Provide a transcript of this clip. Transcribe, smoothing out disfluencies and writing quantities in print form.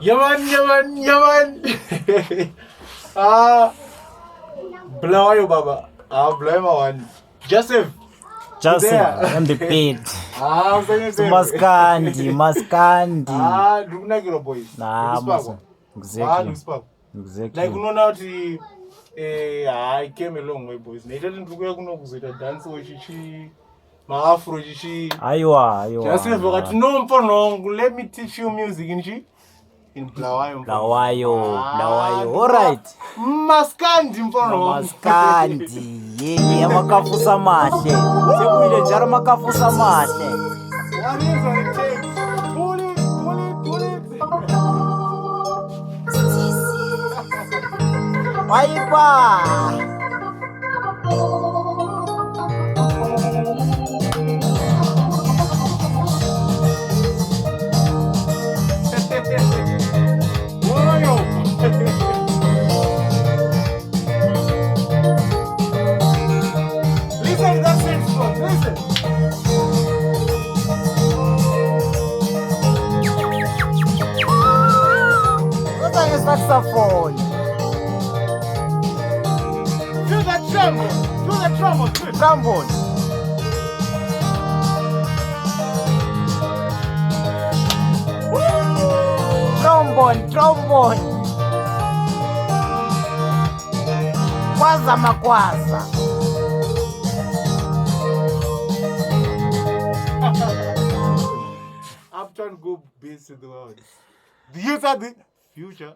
Yaman. Blow baba. Blow my one. Joseph on the beat. Maskandi. Dunagiro boys. Exactly. Like unonauti I came a long way boys. Nitati ndikuya kuno kuzoita dance wechichi maafro chichi. Aiwa. Joseph wakati no mpono let me teach you music in Blawayo. All right. Maskandi mpono. Maskandi. Yeah, AMAKAFUSI AMAHLE. Sebuyile njalo AMAKAFUSI AMAHLE. What is on the tape? Pull it. Aiwa. Listen to that saxophone. Listen. What's on your saxophone? Do the trombone. Trombone. Trombone. Makwaza. Uptown go bass to the world. The youth are the future.